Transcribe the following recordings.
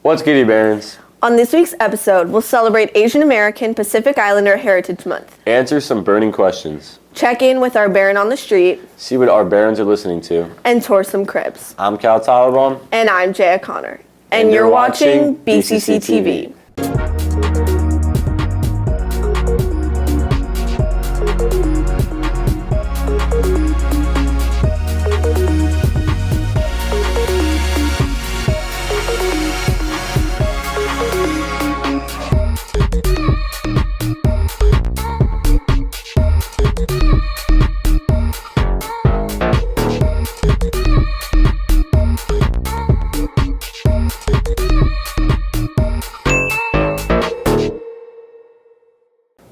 What's goody, Barons? On this week's episode, we'll celebrate Asian American Pacific Islander Heritage Month. Answer some burning questions. Check in with our Baron on the street. See what our Barons are listening to. And tour some cribs. I'm Cal Taliban. And I'm Jaya Connor. And you're watching BCC TV.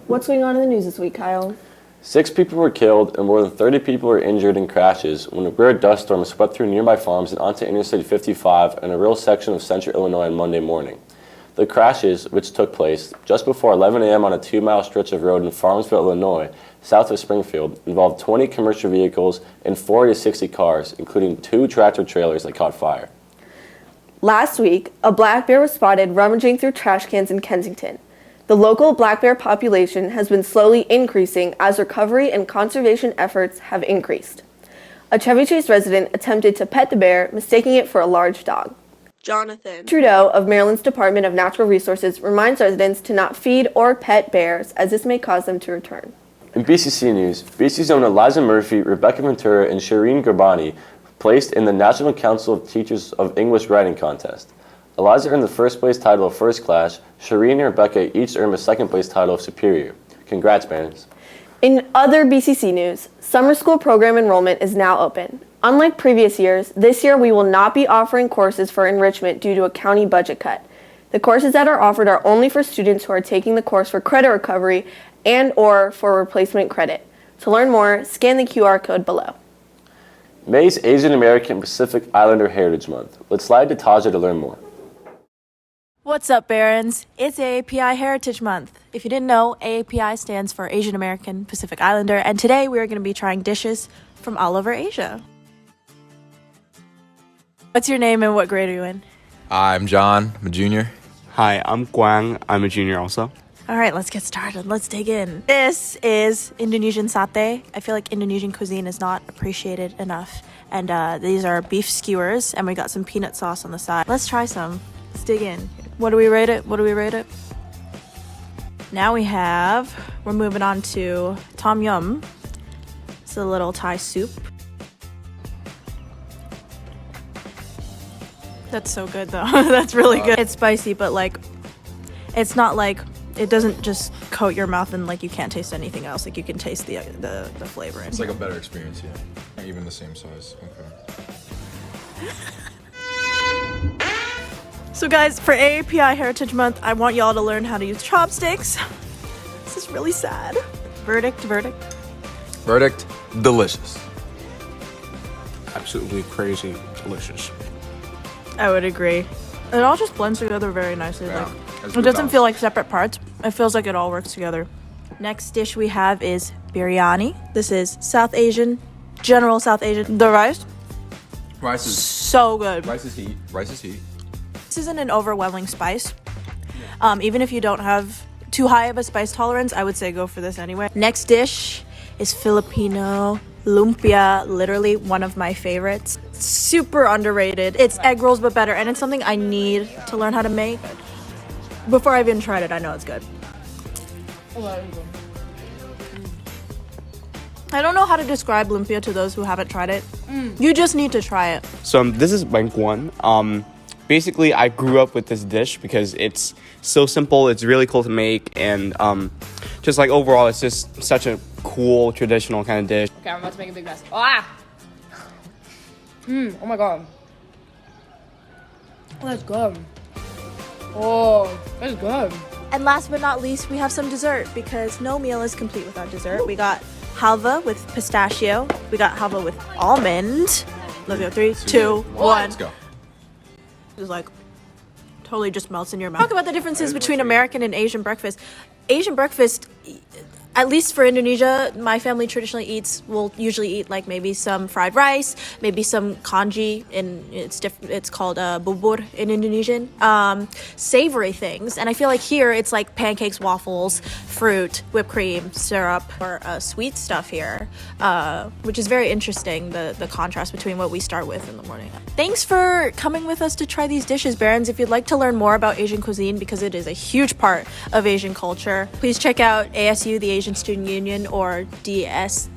What's going on in the news this week, Kyle? 6 people were killed and more than 30 people were injured in crashes when a rare dust storm swept through nearby farms and onto Interstate 55 in a rural section of central Illinois on Monday morning. The crashes, which took place just before 11 a.m. on a 2-mile stretch of road in Farmsville, Illinois, south of Springfield, involved 20 commercial vehicles and 40 to 60 cars, including 2 tractor trailers that caught fire. Last week, a black bear was spotted rummaging through trash cans in Kensington. The local black bear population has been slowly increasing as recovery and conservation efforts have increased. A Chevy Chase resident attempted to pet the bear, mistaking it for a large dog. Jonathan Trudeau of Maryland's Department of Natural Resources reminds residents to not feed or pet bears, as this may cause them to return. In BCC News, BC's own Eliza Murphy, Rebecca Ventura, and Shireen Garbani placed in the National Council of Teachers of English Writing Contest. Eliza earned the first place title of First Class. Shireen and Rebecca each earned the second place title of Superior. Congrats, Barons. In other BCC news, summer school program enrollment is now open. Unlike previous years, this year we will not be offering courses for enrichment due to a county budget cut. The courses that are offered are only for students who are taking the course for credit recovery and or for replacement credit. To learn more, scan the QR code below. May's Asian American Pacific Islander Heritage Month. Let's slide to Taja to learn more. What's up, Barons? It's AAPI Heritage Month. If you didn't know, AAPI stands for Asian American Pacific Islander, and today we are going to be trying dishes from all over Asia. What's your name and what grade are you in? I'm John. I'm a junior. Hi, I'm Guang. I'm a junior also. All right, let's get started. Let's dig in. This is Indonesian satay. I feel like Indonesian cuisine is not appreciated enough. And these are beef skewers, and we got some peanut sauce on the side. Let's try some. Let's dig in. What do we rate it? Now we're moving on to tom yum. It's a little Thai soup. That's so good though. That's really good. It's spicy, but like, it's not like, it doesn't just coat your mouth and like you can't taste anything else. Like you can taste the flavor. It's like a better experience, yeah. Not even the same size. Okay. So guys, for AAPI Heritage Month, I want y'all to learn how to use chopsticks. This is really sad. Verdict. Verdict, delicious. Absolutely crazy delicious. I would agree. It all just blends together very nicely. Yeah, Like, it doesn't feel like separate parts. It feels like it all works together. Next dish we have is biryani. This is South Asian, general South Asian. The rice, so good. Rice is heat. This isn't an overwhelming spice. Even if you don't have too high of a spice tolerance, I would say go for this anyway. Next dish is Filipino lumpia, literally one of my favorites. Super underrated. It's egg rolls but better, and it's something I need to learn how to make. Before I've even tried it, I know it's good. I don't know how to describe lumpia to those who haven't tried it. You just need to try it. So this is Bangkuan. Basically, I grew up with this dish because it's so simple, it's really cool to make, and just like overall, it's just such a cool, traditional kind of dish. Okay, I'm about to make a big mess. Oh my god. Oh, that's good. Oh, that's good. And last but not least, we have some dessert, because no meal is complete without dessert. We got halva with pistachio. We got halva with almond. Let's go. 3, 2, 1. Let's go. It's like totally just melts in your mouth. Talk about the differences between American and Asian breakfast. Asian breakfast, At least for Indonesia, my family traditionally will usually eat like maybe some fried rice, maybe some congee, and it's called bubur in Indonesian. Savory things, and I feel like here it's like pancakes, waffles, fruit, whipped cream, syrup, or sweet stuff here, which is very interesting, the contrast between what we start with in the morning. Thanks for coming with us to try these dishes, Barons. If you'd like to learn more about Asian cuisine, because it is a huge part of Asian culture, please check out ASU, the Asian Student Union, or DSA.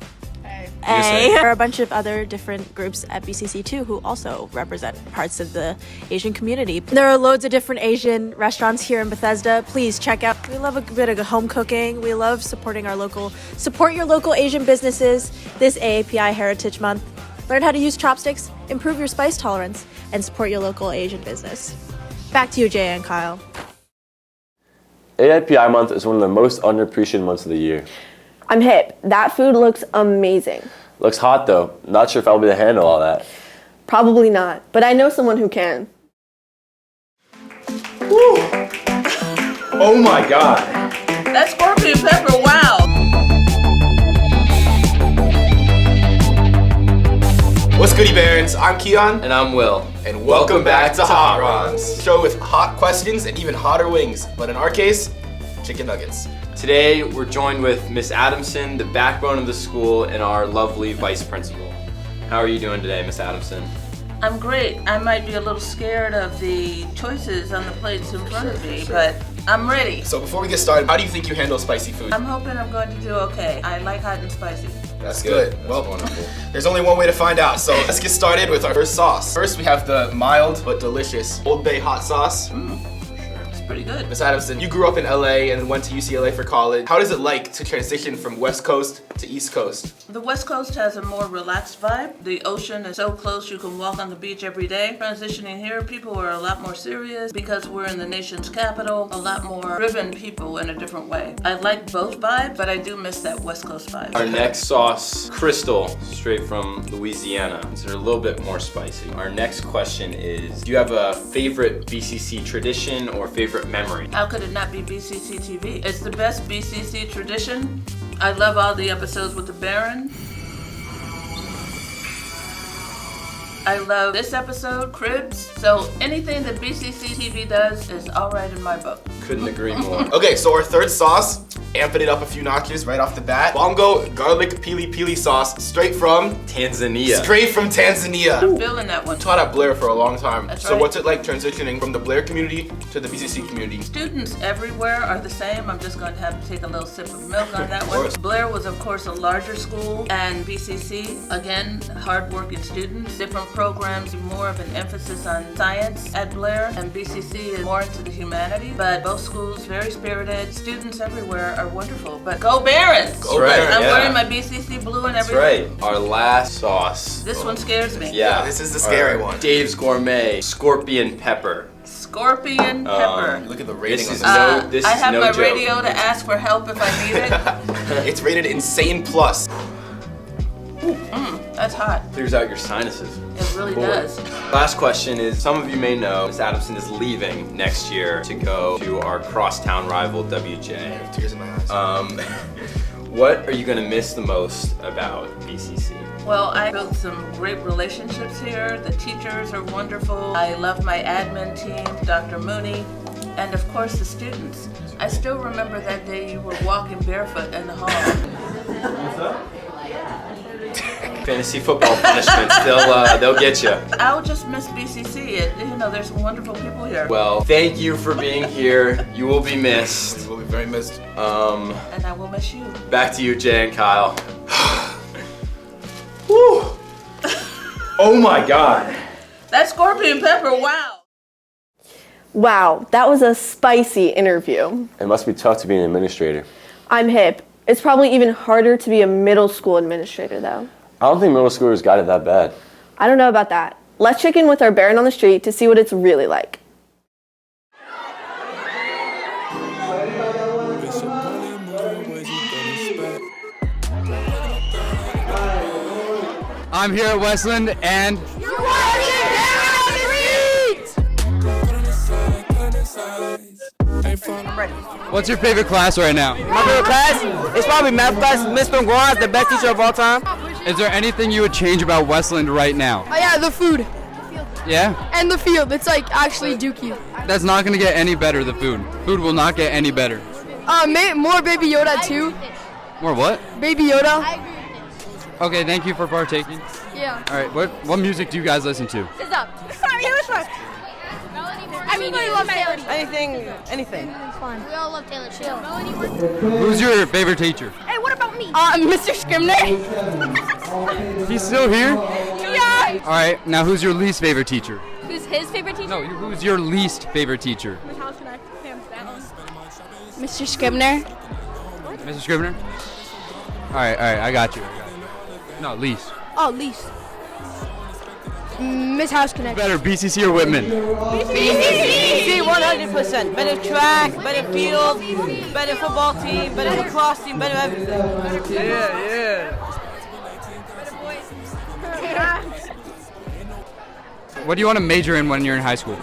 There are a bunch of other different groups at BCC too who also represent parts of the Asian community. There are loads of different Asian restaurants here in Bethesda. Please check out. We love a bit of home cooking. We love supporting support your local Asian businesses this AAPI Heritage Month. Learn how to use chopsticks, improve your spice tolerance, and support your local Asian business. Back to you, Jay and Kyle. AIPI month is one of the most underappreciated months of the year. I'm hip. That food looks amazing. Looks hot though. Not sure if I'll be able to handle all that. Probably not, but I know someone who can. Woo. Oh my god. That scorpion pepper, wow. What's goody Barons? I'm Keon. And I'm Will. And welcome back to Hot Runs. Show with hot questions and even hotter wings. But in our case, chicken nuggets. Today we're joined with Miss Adamson, the backbone of the school, and our lovely vice principal. How are you doing today, Miss Adamson? I'm great. I might be a little scared of the choices on the plates in front of me, but I'm ready. So before we get started, how do you think you handle spicy food? I'm hoping I'm going to do okay. I like hot and spicy. That's good. Well, wonderful. There's only one way to find out, so let's get started with our first sauce. First, we have the mild but delicious Old Bay hot sauce. It's pretty good. Miss Adamson, you grew up in LA and then went to UCLA for college. How does it like to transition from West Coast to East Coast? The West Coast has a more relaxed vibe. The ocean is so close you can walk on the beach every day. Transitioning here, people are a lot more serious because we're in the nation's capital, a lot more driven people in a different way. I like both vibes, but I do miss that West Coast vibe. Our next sauce, Crystal, straight from Louisiana. Considered a little bit more spicy. Our next question is, do you have a favorite BCC tradition or favorite memory? How could it not be BCC TV? It's the best BCC tradition. I love all the episodes with the Baron. I love this episode, Cribs. So anything that BCC TV does is all right in my book. Couldn't agree more. Okay, so our third sauce, amping it up a few notches right off the bat. Bongo garlic pili pili sauce, straight from Tanzania. Tanzania. I'm feeling that one. Taught at Blair for a long time. That's So right. what's it like transitioning from the Blair community to the BCC community? Students everywhere are the same. I'm just going to have to take a little sip of milk on that one. course. Blair was, of course, a larger school, and BCC, again, hardworking students, different programs, more of an emphasis on science at Blair, and BCC is more into the humanities. But both schools, very spirited. Students everywhere are wonderful. But go Barons! Go right, Barons. I'm yeah. wearing my BCC blue and That's everything. right. Our last sauce. This one scares me. Yeah. This is the scary Our one. Dave's Gourmet Scorpion Pepper. Scorpion pepper. Look at the rating This on is this. this I is have no my joke. radio to ask for help if I need it. It's rated Insane Plus. That's hot. Clears out your sinuses. It really Boy. does. Last question is, some of you may know, Miss Adamson is leaving next year to go to our crosstown rival, WJ. Tears in my eyes. What are you gonna miss the most about BCC? Well, I built some great relationships here. The teachers are wonderful. I love my admin team, Dr. Mooney, and of course the students. I still remember that day you were walking barefoot in the hall. Fantasy football punishments, they'll get you. I'll just miss BCC. There's some wonderful people here. Well, thank you for being here. You will be missed. Will be very missed. And I will miss you. Back to you, Jay and Kyle. Woo! Oh my god. That scorpion pepper, wow. Wow, that was a spicy interview. It must be tough to be an administrator. I'm hip. It's probably even harder to be a middle school administrator, though. I don't think middle schoolers got it that bad. I don't know about that. Let's check in with our Baron on the street to see what it's really like. I'm here at Westland and I'm ready. What's your favorite class right now? My favorite class is probably math class. Mr. Nguyen is the best teacher of all time. Is there anything you would change about Westland right now? Oh yeah, the food Yeah? and the field. It's like actually dookie. That's not gonna get any better, the food. Food will not get any better. More Baby Yoda too. More what? Baby Yoda. Okay, thank you for partaking. Yeah. All right, what music do you guys listen to? It's up. Sorry, it was fun. I mean, we love Taylor. Anything. We all love Taylor Swift. Who's your favorite teacher? Hey, what about me? Mr. Scribner. He's still here? Yeah. All right, now who's your least favorite teacher? Who's his favorite teacher? No, who's your least favorite teacher? Mr. Scribner. Mr. Scrivener? All right, I got you. No, least. Oh, least. Miss House Connect. Better, BCC or Whitman? BCC 100%. Better track, better field, better football team, better lacrosse team, better everything. Yeah. What do you want to major in when you're in high school?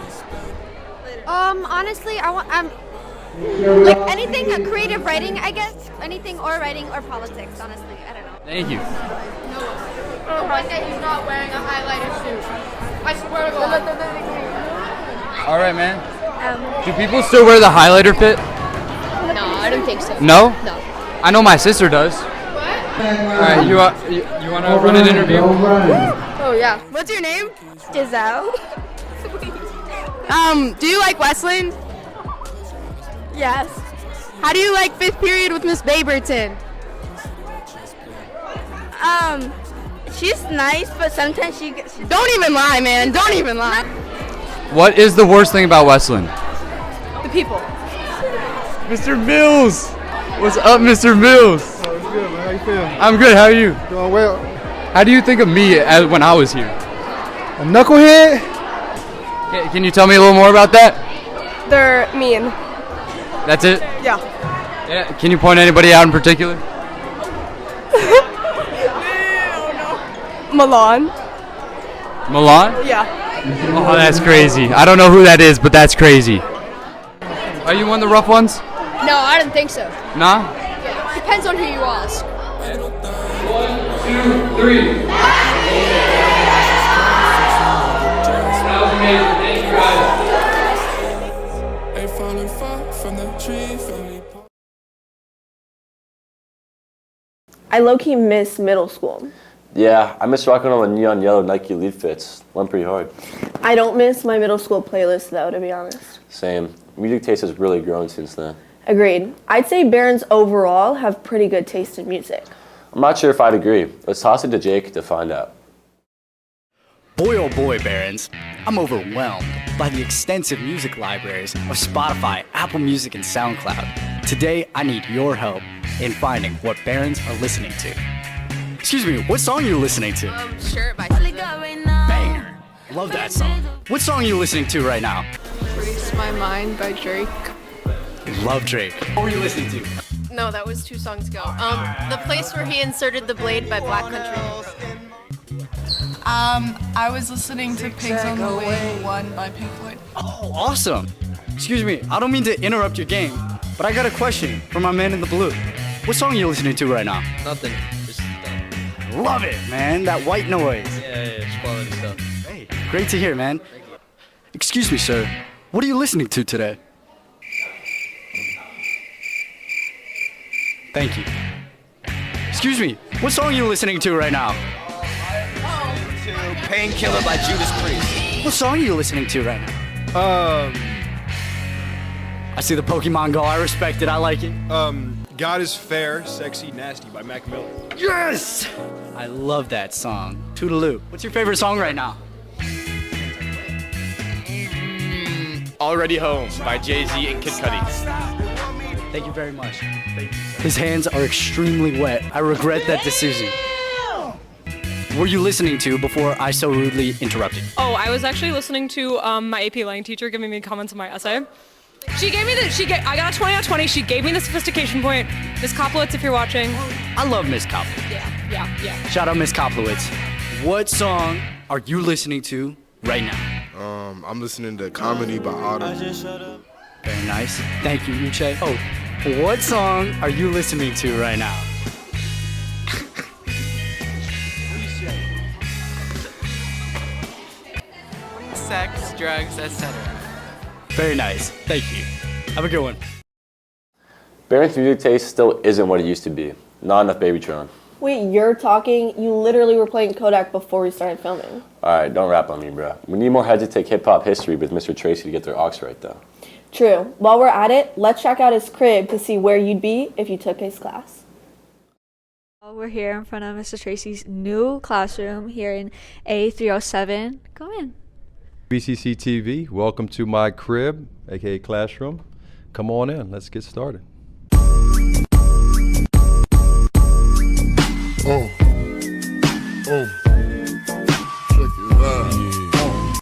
Honestly, I'm like anything, creative writing, I guess. Anything or writing or politics, honestly. I don't know. Thank you. The one that he's not wearing a highlighter suit. I swear to God. All right, man. Do people still wear the highlighter fit? No, I don't think so. No? No. I know my sister does. What? All right, you want to run an interview? Oh yeah. What's your name? Giselle? Do you like Westland? Yes. How do you like fifth period with Miss Baberton? She's nice, but sometimes she Don't even lie, man. Don't even lie. What is the worst thing about Westland? The people. Mr. Mills! What's up, Mr. Mills? Oh, it's good, man. How you feeling? I'm good, how are you? Doing well. How do you think of me when I was here? A knucklehead? Can you tell me a little more about that? They're mean. That's it? Yeah. Yeah. Can you point anybody out in particular? Milan. Milan? Yeah. Oh, that's crazy. I don't know who that is, but that's crazy. Are you one of the rough ones? No, I don't think so. Nah? Yeah. Depends on who you ask. 1, 2, 3. That was amazing. Thank you, guys. I low-key miss middle school. Yeah, I miss rocking all the neon yellow Nike Elite fits. Went pretty hard. I don't miss my middle school playlist though, to be honest. Same. Music taste has really grown since then. Agreed. I'd say Barons overall have pretty good taste in music. I'm not sure if I'd agree. Let's toss it to Jake to find out. Boy oh boy, Barons, I'm overwhelmed by the extensive music libraries of Spotify, Apple Music, and SoundCloud. Today, I need your help in finding what Barons are listening to. Excuse me, what song are you listening to? Shirt by Banger. Love that song. What song are you listening to right now? Freeze My Mind by Drake. Love Drake. What were you listening to? No, that was 2 songs ago. The Place Where He Inserted the Blade by Black Country. I was listening to Pigs on the Way 1 by Pink Floyd. Oh, awesome. Excuse me, I don't mean to interrupt your game, but I got a question for my man in the blue. What song are you listening to right now? Nothing. Just Love it, man. That white noise. yeah, just quality stuff. Hey, great to hear, man. Excuse me, sir. What are you listening to today? Thank you. Excuse me, what song are you listening to right now? Painkiller by Judas Priest. What song are you listening to right now? I see the Pokemon Go. I respect it. I like it. God is Fair, Sexy, Nasty by Mac Miller. Yes! I love that song. Toodaloo. What's your favorite song right now? Already Home by Jay-Z and Kid Cudi. Thank you very much. Thank you. His hands are extremely wet. I regret that decision. Were you listening to before I so rudely interrupted? Oh, I was actually listening to my AP Lang teacher giving me comments on my essay. She gave me I got a 20 out of 20. She gave me the sophistication point. Miss Koplowitz, if you're watching. I love Miss Koplowitz. Yeah. Shout out Miss Koplowitz. What song are you listening to right now? I'm listening to Comedy by Autumn. Very nice. Thank you, Uche. Oh, what song are you listening to right now? Sex, drugs, etc. Very nice. Thank you. Have a good one. Barron's music taste still isn't what it used to be. Not enough Babytron. Wait, you're talking? You literally were playing Kodak before we started filming. Alright, don't rap on me, bro. We need more heads to take hip-hop history with Mr. Tracy to get their aux right, though. True. While we're at it, let's check out his crib to see where you'd be if you took his class. We're here in front of Mr. Tracy's new classroom here in A307. Come in. BCC TV, welcome to my crib, aka classroom. Come on in, let's get started.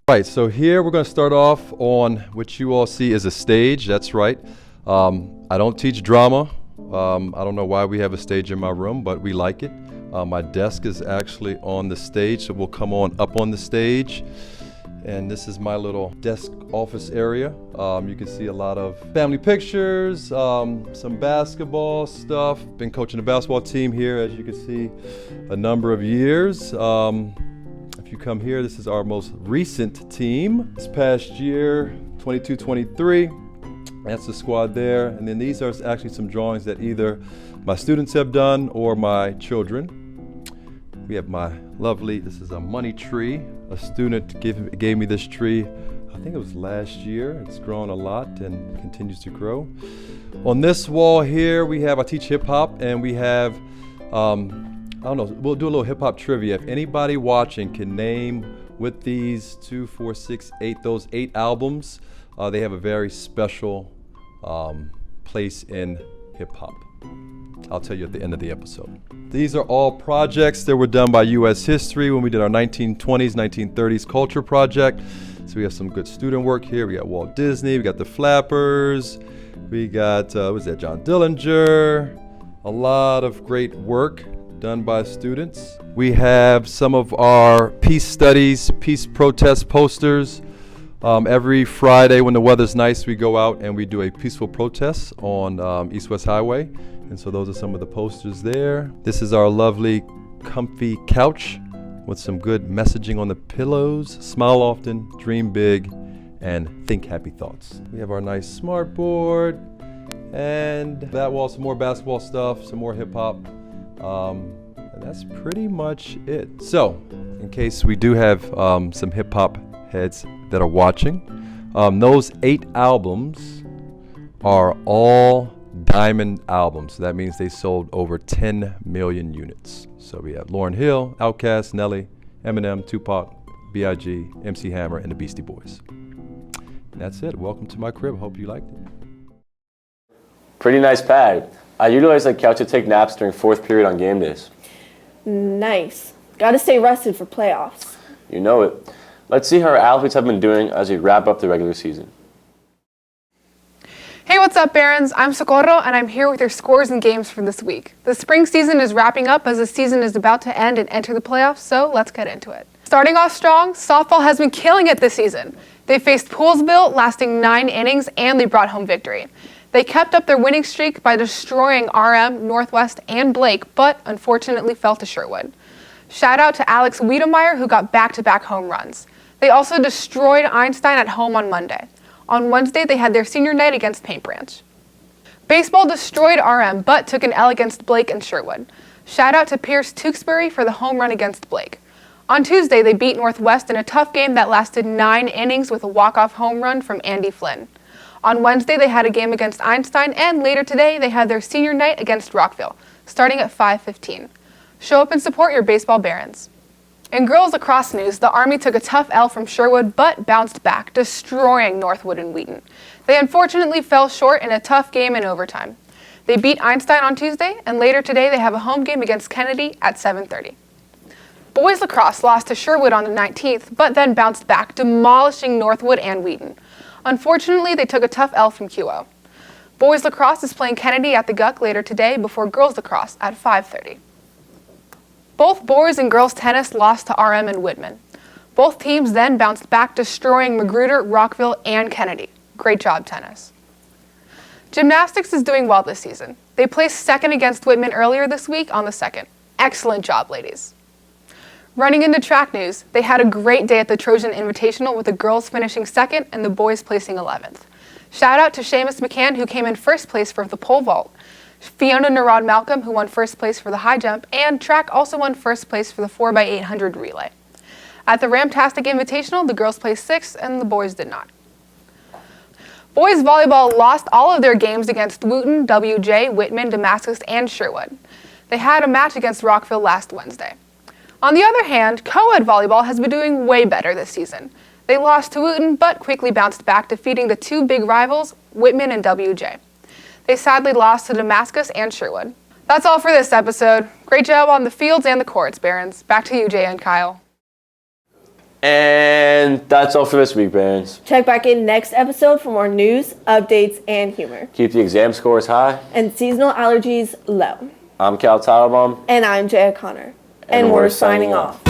Right, so here we're going to start off on what you all see as a stage. That's right. I don't teach drama. I don't know why we have a stage in my room, but we like it. My desk is actually on the stage, so we'll come on up on the stage. And this is my little desk office area. You can see a lot of family pictures, some basketball stuff. Been coaching the basketball team here, as you can see, a number of years. If you come here, this is our most recent team. This past year, 22-23, that's the squad there. And then these are actually some drawings that either my students have done or my children. We have my lovely, this is a money tree. A student gave me this tree, I think it was last year. It's grown a lot and continues to grow. On this wall here, I teach hip hop, and we have, I don't know, we'll do a little hip hop trivia. If anybody watching can name with these 2, 4, 6, 8, those 8 albums, they have a very special place in hip hop. I'll tell you at the end of the episode. These are all projects that were done by U.S. History when we did our 1920s, 1930s culture project. So we have some good student work here. We got Walt Disney, we got the Flappers, we got, John Dillinger. A lot of great work done by students. We have some of our peace studies, peace protest posters. Every Friday when the weather's nice, we go out and we do a peaceful protest on East-West Highway. And so those are some of the posters there. This is our lovely comfy couch with some good messaging on the pillows. Smile often, dream big, and think happy thoughts. We have our nice smart board, and that wall, some more basketball stuff, some more hip hop. And that's pretty much it. So, in case we do have some hip hop heads that are watching, those 8 albums are all diamond albums. So that means they sold over 10 million units. So we have Lauryn Hill, Outkast, Nelly, Eminem, Tupac, B.I.G., MC Hammer, and the Beastie Boys. And that's it. Welcome to my crib. Hope you liked it. Pretty nice pad. I utilize that couch to take naps during 4th period on game days. Nice. Gotta stay rested for playoffs. You know it. Let's see how our athletes have been doing as we wrap up the regular season. Hey, what's up, Barons? I'm Socorro, and I'm here with your scores and games for this week. The spring season is wrapping up as the season is about to end and enter the playoffs, so let's get into it. Starting off strong, softball has been killing it this season. They faced Poolsville, lasting 9 innings, and they brought home victory. They kept up their winning streak by destroying RM, Northwest, and Blake, but unfortunately fell to Sherwood. Shout out to Alex Wiedemeyer, who got back-to-back home runs. They also destroyed Einstein at home on Monday. On Wednesday, they had their senior night against Paint Branch. Baseball destroyed RM, but took an L against Blake and Sherwood. Shout out to Pierce Tewksbury for the home run against Blake. On Tuesday, they beat Northwest in a tough game that lasted 9 innings with a walk-off home run from Andy Flynn. On Wednesday, they had a game against Einstein, and later today, they had their senior night against Rockville, starting at 5:15. Show up and support your baseball Barons. In girls lacrosse news, the Army took a tough L from Sherwood, but bounced back, destroying Northwood and Wheaton. They unfortunately fell short in a tough game in overtime. They beat Einstein on Tuesday, and later today, they have a home game against Kennedy at 7:30. Boys lacrosse lost to Sherwood on the 19th, but then bounced back, demolishing Northwood and Wheaton. Unfortunately, they took a tough L from QO. Boys lacrosse is playing Kennedy at the Guck later today before girls lacrosse at 5:30. Both boys and girls tennis lost to RM and Whitman. Both teams then bounced back, destroying Magruder, Rockville, and Kennedy. Great job, tennis. Gymnastics is doing well this season. They placed second against Whitman earlier this week on the 2nd. Excellent job, ladies. Running into track news, they had a great day at the Trojan Invitational with the girls finishing second and the boys placing 11th. Shout out to Seamus McCann, who came in first place for the pole vault. Fiona Narod Malcolm, who won first place for the high jump, and track also won first place for the 4x800 relay. At the Ramtastic Invitational, the girls placed 6th and the boys did not. Boys volleyball lost all of their games against Wooten, WJ, Whitman, Damascus, and Sherwood. They had a match against Rockville last Wednesday. On the other hand, co-ed volleyball has been doing way better this season. They lost to Wooten, but quickly bounced back, defeating the two big rivals, Whitman and WJ. They sadly lost to Damascus and Sherwood. That's all for this episode. Great job on the fields and the courts, Barons. Back to you, Jay and Kyle. And that's all for this week, Barons. Check back in next episode for more news, updates, and humor. Keep the exam scores high. And seasonal allergies low. I'm Cal Teitelbaum. And I'm Jay O'Connor. And we're signing off.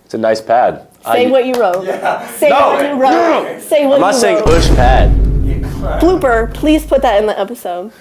It's a nice pad. Say what you wrote. Say what you wrote. Say what you wrote. I'm not saying Ush pad. Blooper, please put that in the episode.